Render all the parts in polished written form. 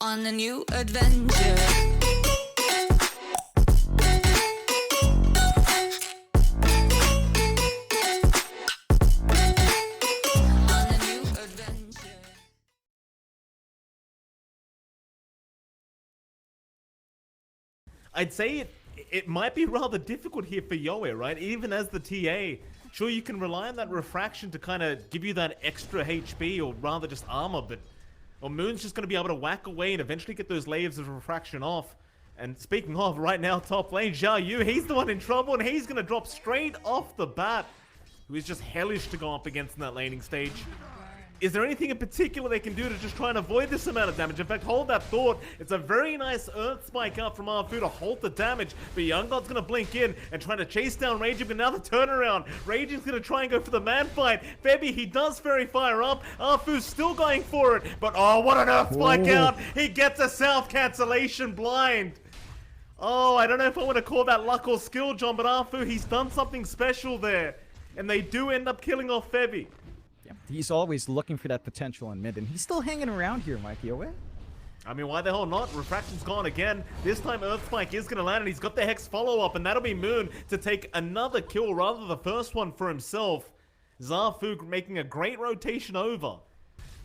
on a new adventure. I'd say it might be rather difficult here for Yoe, right? Even as the TA, sure you can rely on that refraction to kind of give you that extra HP or rather just armor, but Moon's just going to be able to whack away and eventually get those layers of refraction off. And speaking of, right now top lane, Xiao Yu, he's the one in trouble and he's going to drop straight off the bat, who is just hellish to go up against in that laning stage. Is there anything in particular they can do to just try and avoid this amount of damage? In fact, hold that thought. It's a very nice Earth Spike out from Arfu to halt the damage, but Young God's going to blink in and try to chase down Raging, but now the turnaround. Raging's going to try and go for the man fight. Febby, he does fairy fire up. Arfu's still going for it, but oh, what an Earth Spike out. He gets a South cancellation blind. Oh, I don't know if I want to call that luck or skill, John, but Arfu, he's done something special there. And they do end up killing off Febby. He's always looking for that potential in mid, and he's still hanging around here, Mike Yoe. I mean, why the hell not? Refraction's gone again. This time Earth Spike is going to land, and he's got the Hex follow-up, and that'll be Moon to take another kill, rather the first one for himself. Zarfu making a great rotation over.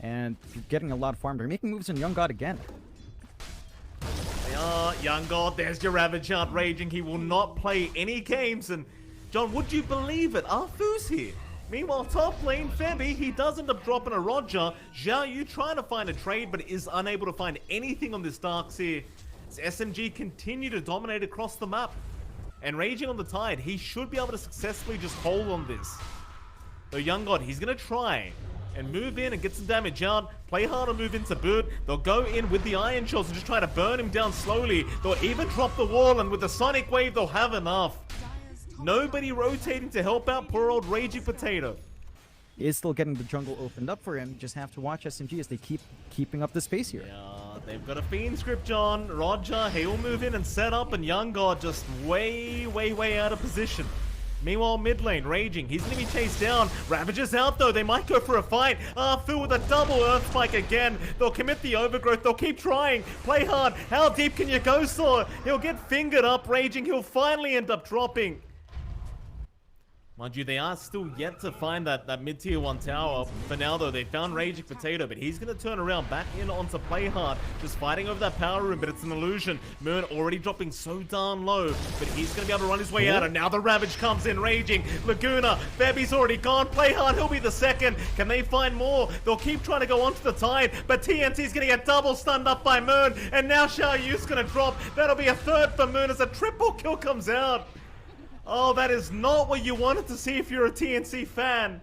And getting a lot of farm. They're making moves on Young God again. They are. Young God, there's your Ravage out Raging. He will not play any games, and John, would you believe it? Arfu's here. Meanwhile, top lane, Febby, he does end up dropping a Roger. Xiao Yu trying to find a trade, but is unable to find anything on this Darks here. As SMG continue to dominate across the map. And Raging on the Tide, he should be able to successfully just hold on this. Though Young God, he's going to try and move in and get some damage out. Play hard and move into boot. They'll go in with the Iron Shells and just try to burn him down slowly. They'll even drop the wall, and with the Sonic Wave, they'll have enough. Nobody rotating to help out poor old Raging Potato. He is still getting the jungle opened up for him. You just have to watch SMG as they keeping up the space here. Yeah, they've got a Fiend script, John. Roger, he'll move in and set up, and Young God just way out of position. Meanwhile, mid lane, Raging, he's going to be chased down. Ravager's out, though. They might go for a fight. Arfu with a double Earth Spike again. They'll commit the overgrowth. They'll keep trying. Play hard. How deep can you go, Saw? He'll get fingered up, Raging. He'll finally end up dropping. Mind you, they are still yet to find that mid-tier 1 tower. For now, though, they found Raging Potato, but he's going to turn around back in onto Play Hard, just fighting over that power room, but it's an illusion. Moon already dropping so darn low, but he's going to be able to run his way out, and now the Ravage comes in, Raging. Laguna, Febby's already gone. Play Hard, he'll be the second. Can they find more? They'll keep trying to go onto the Tide, but TNC's going to get double stunned up by Moon, and now Xiao Yu's going to drop. That'll be a third for Moon as a triple kill comes out. Oh, that is not what you wanted to see if you're a TNC fan.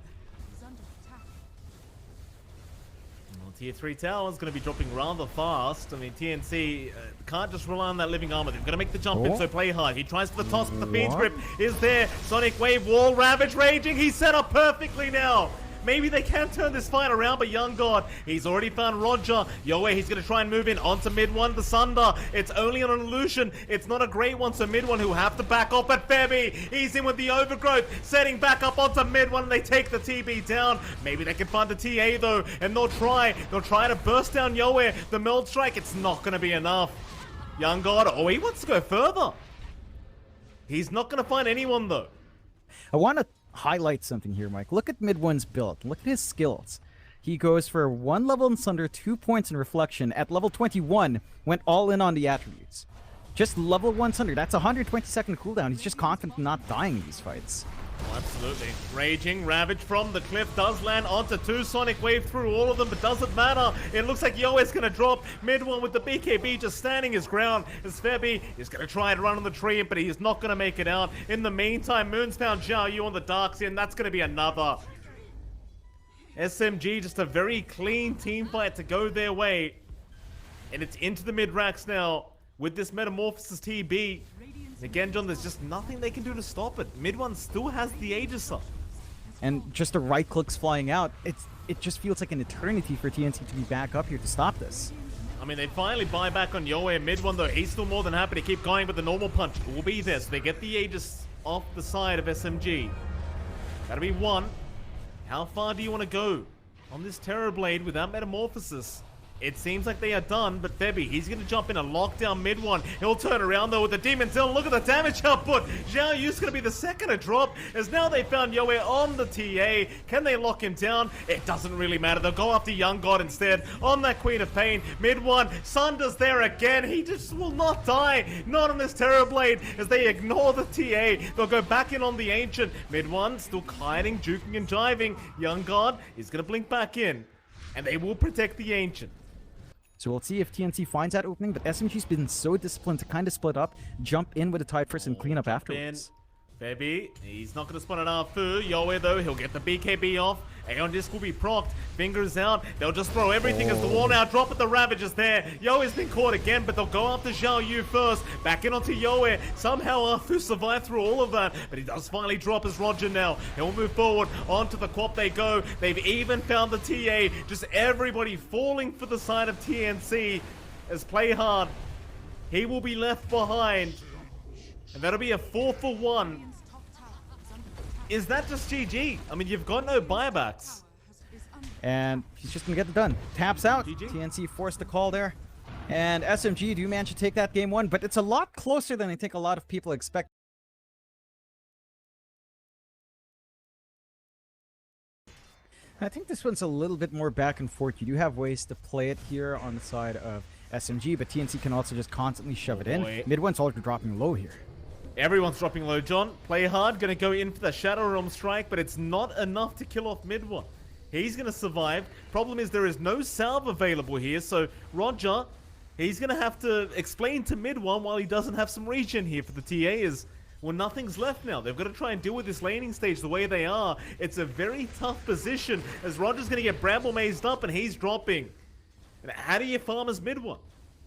Well, tier 3 tower is going to be dropping rather fast. I mean, TNC can't just rely on that living armor. They've got to make the jump in, so Play Hard. He tries for the toss, but the Fiend's grip is there. Sonic Wave, wall, Ravage, Raging. He's set up perfectly now. Maybe they can turn this fight around, but Young God, he's already found Roger. Yoe, he's going to try and move in onto mid 1, the Sunder. It's only on an illusion. It's not a great one, so mid 1 who have to back off. But Febby, he's in with the overgrowth, setting back up onto mid 1, and they take the TB down. Maybe they can find the TA, though, and they'll try to burst down Yoe. The Meld Strike, it's not going to be enough. Young God, oh, he wants to go further. He's not going to find anyone, though. I want to highlight something here, Mike. Look at mid 1's build. Look at his skills. He goes for 1 level in Sunder, 2 points in Reflection. At level 21, went all in on the attributes. Just level 1 Sunder. That's 120-second cooldown. He's just confident in not dying in these fights. Oh, absolutely. Raging, Ravage from the cliff does land onto 2 Sonic Wave through all of them, but doesn't matter. It looks like Yoe is going to drop. Mid 1 with the BKB just standing his ground. As Febby is going to try and run on the tree, but he is not going to make it out. In the meantime, Moon's found Xiao Yu on the Darks, and that's going to be another. SMG, just a very clean team fight to go their way. And it's into the mid-racks now with this Metamorphosis TB. Again, John, there's just nothing they can do to stop it. Mid 1 still has the Aegis up. And just the right clicks flying out, it just feels like an eternity for TNC to be back up here to stop this. I mean, they finally buy back on Yoe. Mid 1, though, he's still more than happy to keep going, but the normal punch will be there. So they get the Aegis off the side of SMG. That'll be 1. How far do you want to go on this Terrorblade without Metamorphosis? It seems like they are done, but Febby, he's going to jump in a lockdown mid one. He'll turn around though with the Demon Zone. Look at the damage output. Zhao Yu's going to be the second to drop, as now they found Yoe on the TA. Can they lock him down? It doesn't really matter. They'll go after Young God instead on that Queen of Pain. Mid one, Sunder's there again. He just will not die. Not on this Terrorblade, as they ignore the TA. They'll go back in on the Ancient. Mid one, still kiting, juking and jiving. Young God is going to blink back in, and they will protect the Ancient. So we'll see if TNC finds that opening, but SMG's been so disciplined to kind of split up, jump in with a tide first and clean up afterwards. Febby, he's not going to spawn an Arfu. Yoe, though, he'll get the BKB off. Aeon Disc will be procced. Fingers out. They'll just throw everything as the wall now. Drop at the Ravages there. Yoe's been caught again, but they'll go after Zhao Yu first. Back in onto Yoe. Somehow Arfu survived through all of that, but he does finally drop as Roger now. He'll move forward. Onto the Quap they go. They've even found the TA. Just everybody falling for the side of TNC as Play Hard. He will be left behind. And that'll be a 4-for-1. Is that just GG? I mean, you've got no buybacks. And he's just gonna get it done. Taps out. GG. TNC forced the call there. And SMG do manage to take that game one, but it's a lot closer than I think a lot of people expect. I think this one's a little bit more back and forth. You do have ways to play it here on the side of SMG, but TNC can also just constantly shove it in. Mid one's already dropping low here. Everyone's dropping low, John. Play Hard, gonna go in for the Shadow Realm strike, but it's not enough to kill off mid one. He's gonna survive. Problem is there is no salve available here, so Roger, he's gonna have to explain to mid one while he doesn't have some regen here for the TA is, well, nothing's left now. They've got to try and deal with this laning stage the way they are. It's a very tough position as Roger's gonna get Bramble mazed up and he's dropping. And how do you farm as mid one?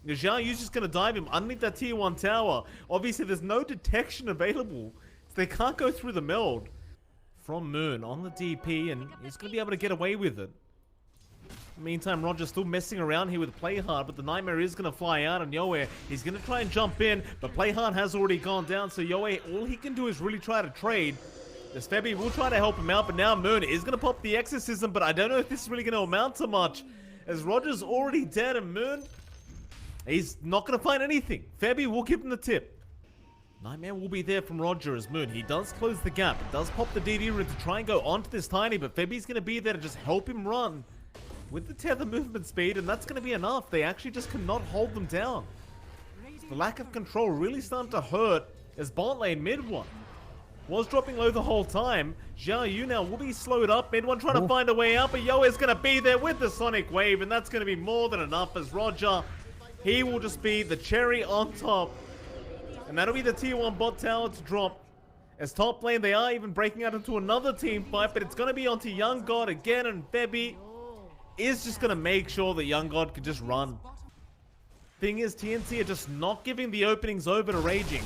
Zhao Yu's just going to dive him underneath that tier 1 tower. Obviously, there's no detection available, so they can't go through the meld. From Moon on the DP, and he's going to be able to get away with it. Meantime, Roger's still messing around here with Play Hard, but the Nightmare is going to fly out, and Yoe, he's going to try and jump in, but Play Hard has already gone down, so Yoe, all he can do is really try to trade. This Febby will try to help him out, but now Moon is going to pop the Exorcism, but I don't know if this is really going to amount to much, as Roger's already dead, and Moon, he's not going to find anything. Febby will give him the tip. Nightmare will be there from Roger as Moon. He does close the gap. It does pop the DD room to try and go onto this Tiny, but Febby's going to be there to just help him run with the tether movement speed, and that's going to be enough. They actually just cannot hold them down. The lack of control really starting to hurt as bot lane mid one was dropping low the whole time. Zhao Yu now will be slowed up. Mid one trying to find a way out, but Yoe is going to be there with the Sonic Wave, and that's going to be more than enough as Roger, he will just be the cherry on top. And that'll be the tier 1 bot tower to drop. As top lane, they are even breaking out into another team fight, but it's going to be onto Young God again, and Febby is just going to make sure that Young God can just run. Thing is, TNC are just not giving the openings over to Raging.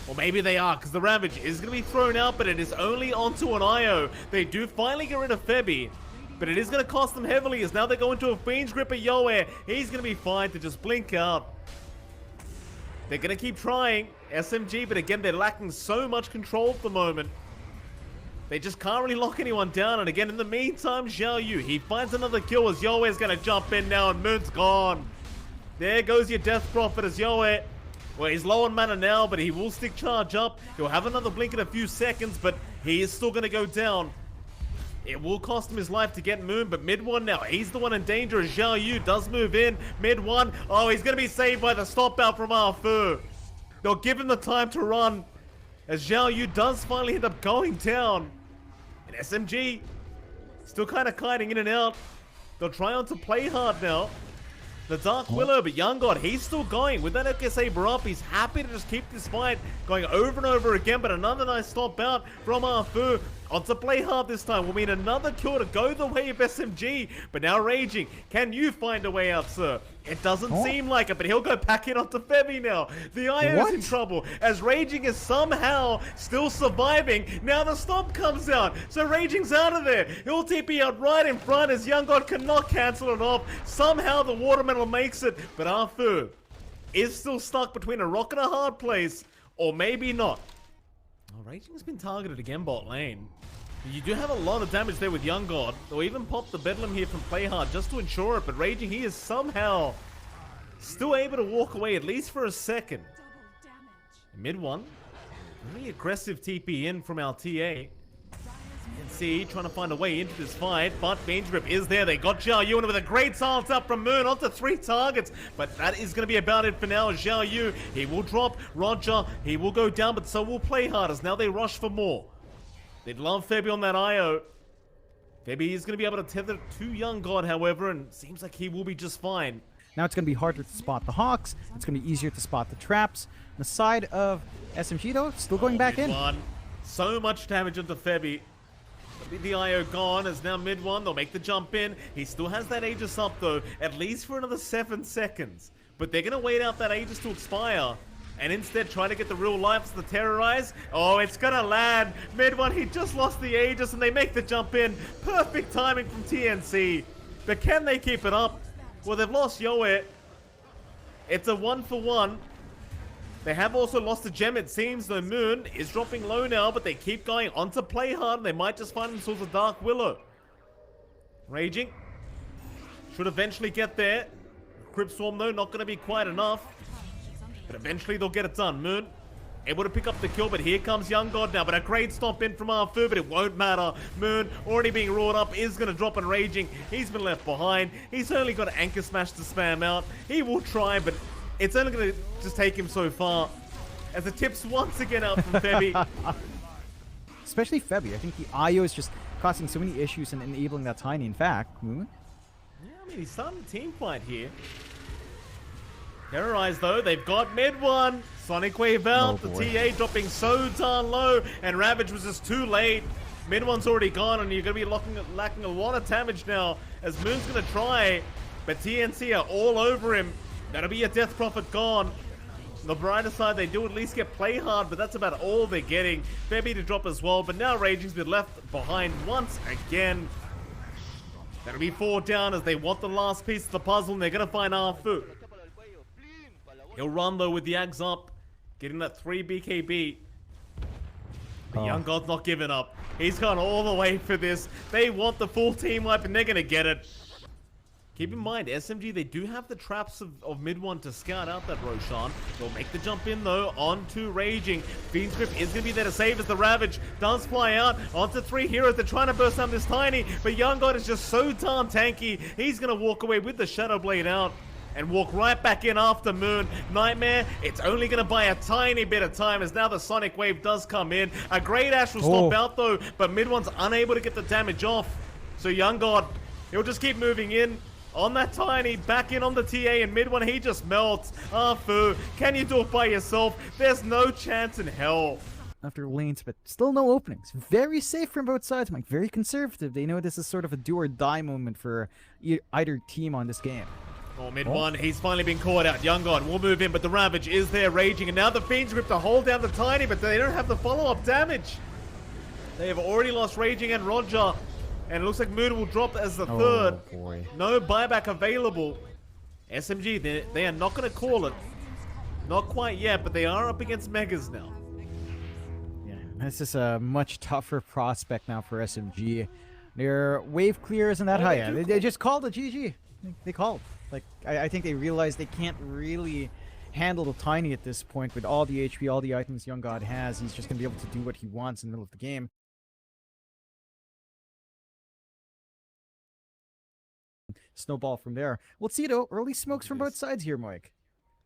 Or maybe they are, because the Ravage is going to be thrown out, but it is only onto an IO. They do finally get rid of Febby, but it is going to cost them heavily as now they go into a Fiend's Grip of Yoe. He's going to be fine to just blink out. They're going to keep trying. SMG, but again, they're lacking so much control at the moment. They just can't really lock anyone down. And again, in the meantime, Zhao Yu, he finds another kill as Yoe is going to jump in now and Moon's gone. There goes your Death Prophet as Yoe. Well, he's low on mana now, but he will stick charge up. He'll have another blink in a few seconds, but he is still going to go down. It will cost him his life to get Moon, but mid one now, he's the one in danger as Zhao Yu does move in. Mid one, oh, he's going to be saved by the stop out from Arfu. They'll give him the time to run as Zhao Yu does finally end up going down. And SMG still kind of kiting in and out. They'll try on to Play Hard now. The Dark Willow, but Young God, he's still going. With that AK Saber up, he's happy to just keep this fight going over and over again, but another nice stop out from Arfu. On to Play Hard this time will mean another kill to go the way of SMG, but now Raging. Can you find a way out, sir? It doesn't seem like it, but he'll go back in onto Febby now. The IO's in trouble as Raging is somehow still surviving. Now the stop comes out, so Raging's out of there. He'll TP out right in front as Young God cannot cancel it off. Somehow the Watermetal makes it, but Arfu is still stuck between a rock and a hard place, or maybe not. Oh, Raging's been targeted again bot lane. You do have a lot of damage there with Young God. They'll even pop the Bedlam here from Play Hard just to ensure it, but Raging, he is somehow still able to walk away, at least for a second. Mid one. Very aggressive TP in from our TA. TNC trying to find a way into this fight, but Fiend's Grip is there. They got Xiao Yu, and with a great silence up from Moon onto 3 targets. But that is going to be about it for now. Xiao Yu, he will drop. Roger, he will go down, but so will Play Hard as now they rush for more. They'd love Febby on that IO. Febby is going to be able to tether to Young God, however, and seems like he will be just fine. Now it's going to be harder to spot the Hawks. It's going to be easier to spot the traps. The side of SMG, though, still going back in. So much damage onto Febby. The IO gone as now mid one. They'll make the jump in. He still has that Aegis up, though, at least for another 7 seconds. But they're going to wait out that Aegis to expire and instead try to get the real lives to terrorize. Oh, it's going to land. Mid one, he just lost the Aegis, and they make the jump in. Perfect timing from TNC. But can they keep it up? Well, they've lost Yoe. It's a 1-for-1. They have also lost a gem, it seems. The Moon is dropping low now, but they keep going onto Play Hard. They might just find themselves a Dark Willow. Raging. Should eventually get there. Crypt Swarm, though, not going to be quite enough. But eventually they'll get it done. Moon able to pick up the kill, but here comes Young God now. But a great stomp in from Arfu, but it won't matter. Moon, already being roared up, is going to drop and Raging. He's been left behind. He's only got an Anchor Smash to spam out. He will try, but it's only going to just take him so far. As the tips once again out from Febby. Especially Febby. I think the IO is just causing so many issues and enabling that Tiny. In fact, Moon. Yeah, I mean, he's starting a team fight here. Terrorized, though. They've got mid one. Sonic Wave out. Oh, the TA dropping so darn low. And Ravage was just too late. Mid one's already gone, and you're going to be lacking a lot of damage now. As Moon's going to try. But TNC are all over him. That'll be a Death Prophet gone. On the brighter side, they do at least get Play Hard, but that's about all they're getting. Febby to drop as well, but now Raging's been left behind once again. That'll be 4 down as they want the last piece of the puzzle, and they're going to find Arfu. He'll run, though, with the Ags up, getting that 3 BKB. But Young God's not giving up. He's gone all the way for this. They want the full team wipe, and they're going to get it. Keep in mind, SMG, they do have the traps of mid one to scout out that Roshan. They'll make the jump in, though, onto Raging. Fiend's Grip is going to be there to save as the Ravage does fly out onto 3 heroes. They're trying to burst down this Tiny, but Young God is just so darn tanky. He's going to walk away with the Shadow Blade out and walk right back in after Moon. Nightmare, it's only going to buy a tiny bit of time as now the Sonic Wave does come in. A Great Ash will stop out, though, but mid one's unable to get the damage off. So Young God, he'll just keep moving in. On that Tiny, back in on the TA, and mid one, he just melts. Arfu, can you do it by yourself? There's no chance in hell. After lanes, but still no openings. Very safe from both sides, Mike. Very conservative. They know this is sort of a do or die moment for either team on this game. Oh, mid one, he's finally been caught out. Young God will move in, but the Ravage is there Raging, and now the Fiend's Grip to hold down the Tiny, but they don't have the follow-up damage. They have already lost Raging and Roger. And it looks like Moon will drop as the third. Boy. No buyback available. SMG, they are not going to call it. Not quite yet, but they are up against Megas now. Yeah, this is a much tougher prospect now for SMG. Their wave clear isn't that high. They just called a GG. They called. Like, I think they realized they can't really handle the Tiny at this point with all the HP, all the items Young God has. He's just going to be able to do what he wants in the middle of the game. Snowball from there. We'll see, though. Early smokes from both sides here, Mike.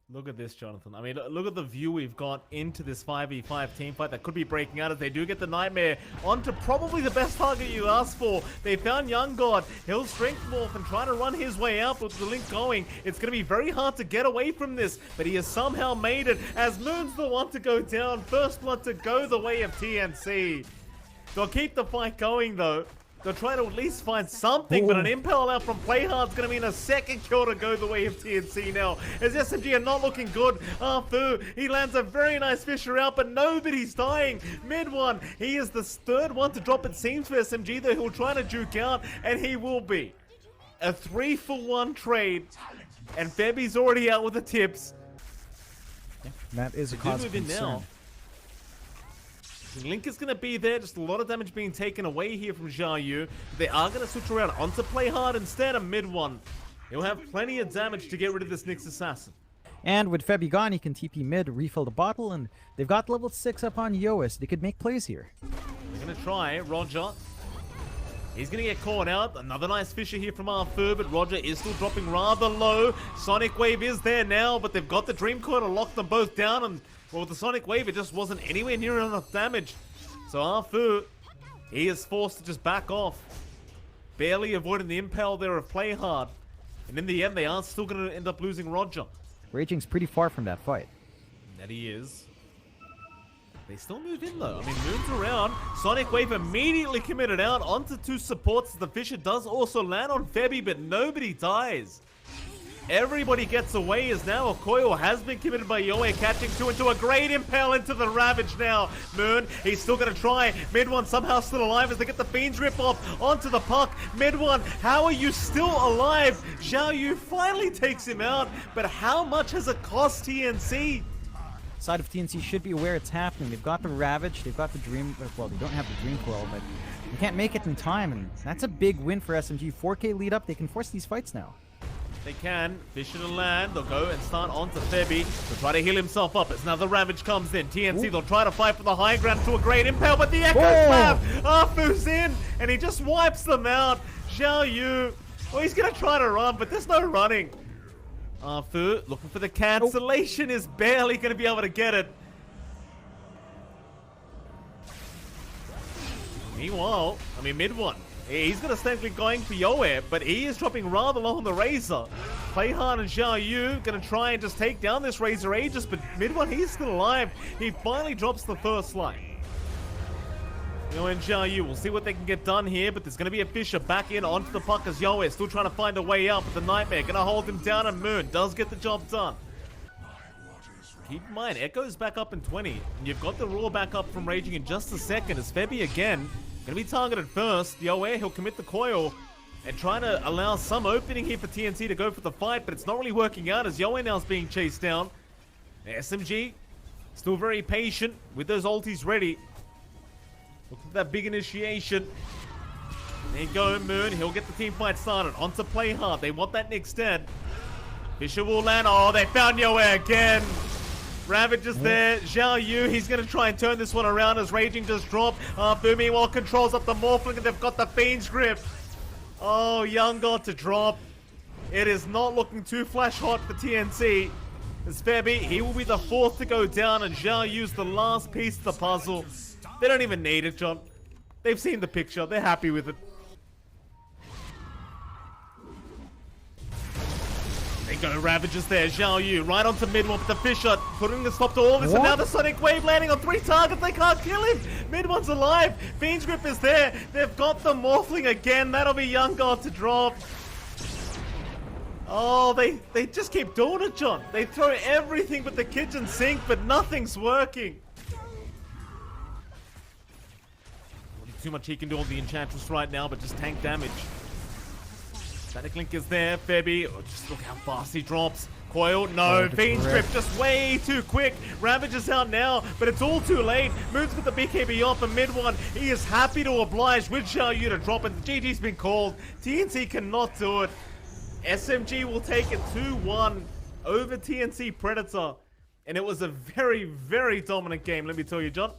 Look at this, Jonathan. I mean, look at the view we've got into this 5v5 team fight that could be breaking out as they do get the Nightmare onto probably the best target you asked for. They found Young God. He'll strength morph and try to run his way out with the link going. It's going to be very hard to get away from this, but he has somehow made it as Moon's the one to go down. First blood to go the way of TNC. They'll keep the fight going, though. They'll try to at least find something, but an impel out from Playhard's going to mean a second kill to go the way of TNC now. As SMG are not looking good. Arfu, he lands a very nice Fisher out, but nobody's dying. Mid one, he is the third one to drop, it seems, for SMG, though he'll try to juke out, and he will be. A 3-for-1 trade, and Febby's already out with the tips. Yeah, that is a cause of concern. Link is going to be there, just a lot of damage being taken away here from Zhao Yu. They are going to switch around onto play hard instead of mid one. He'll have plenty of damage to get rid of this Nyx assassin. And with Febby gone, he can TP mid, refill the bottle, and they've got level 6 up on Yoas. They could make plays here. They're going to try Roger. He's going to get caught out. Another nice Fisher here from Arthur, but Roger is still dropping rather low. Sonic Wave is there now, but they've got the Dream Coil to lock them both down, and well, with the Sonic Wave, it just wasn't anywhere near enough damage. So Arthur, he is forced to just back off. Barely avoiding the impale there of play hard. And in the end, they are still going to end up losing Roger. Raging's pretty far from that fight. That he is. They still move in though. I mean, moves around. Sonic Wave immediately committed out onto two supports. The Fisher does also land on Febby, but nobody dies. Everybody gets away as now a coil has been committed by Yoe, catching two into a great impale into the Ravage now. Moon, he's still going to try. Mid one somehow still alive as they get the Fiend's Grip off onto the puck. Mid one, how are you still alive? Zhao Yu finally takes him out, but how much has it cost TNC? Side of TNC should be aware it's happening. They've got the Ravage, they've got the Dream... Well, they don't have the Dream Coil, but they can't make it in time, and that's a big win for SMG. 4K lead up, they can force these fights now. They can. Fisher to land. They'll go and start onto Febby. They'll try to heal himself up as now the Ravage comes in. TNC, they'll try to fight for the high ground to a great impale, but the Echo Slap! Arfu's in, and he just wipes them out. Zhao Yu, well, he's going to try to run, but there's no running. Arfu, looking for the cancellation, is barely going to be able to get it. Meanwhile, I mean, mid one. He's going to start going for Yoe, but he is dropping rather low on the Razor. Playhard and Zhao Yu going to try and just take down this Razor Aegis, but mid one, he's still alive. He finally drops the first light. Yoe and Zhao Yu, we'll see what they can get done here, but there's going to be a Fisher back in onto the puck as Yoe still trying to find a way out, but the Nightmare going to hold him down, and Moon does get the job done. Keep in mind, Echo's back up in 20, and you've got the Roar back up from Raging in just a second as Febby again going to be targeted first. Yoe, he'll commit the coil and trying to allow some opening here for TNC to go for the fight, but it's not really working out as Yoe now is being chased down. SMG still very patient with those ultis ready. Looking for that big initiation. There you go, Moon. He'll get the team fight started. On to play hard. They want that Nyx dead. Fisher will land. Oh, they found Yoe again. Ravage is there. Zhao Yu, he's going to try and turn this one around as Raging just dropped. Meanwhile controls up the Morphling and they've got the Fiend's Grip. Oh, Young God to drop. It is not looking too flash hot for TNC. As Febby, he will be the fourth to go down and Zhao Yu's the last piece of the puzzle. They don't even need it, John. They've seen the picture. They're happy with it. They go Ravages there. Zhao Yu right onto mid one with the Fisher putting the stop to all this. And now the Sonic Wave landing on 3 targets. They can't kill him. Mid one's alive. Fiend's Grip is there. They've got the Morphling again. That'll be Young God to drop. Oh, they just keep doing it, John. They throw everything but the kitchen sink, but nothing's working. Too much he can do on the Enchantress right now, but just tank damage. Static Link is there. Febby, oh, just look how fast he drops. Coil, no. Fiend's Grip just way too quick. Ravage is out now, but it's all too late. Moves with the BKB off and mid one. He is happy to oblige with Zhao Yu to drop it. The GG's been called. TNC cannot do it. SMG will take it 2-1 over TNC Predator. And it was a very, very dominant game, let me tell you, John.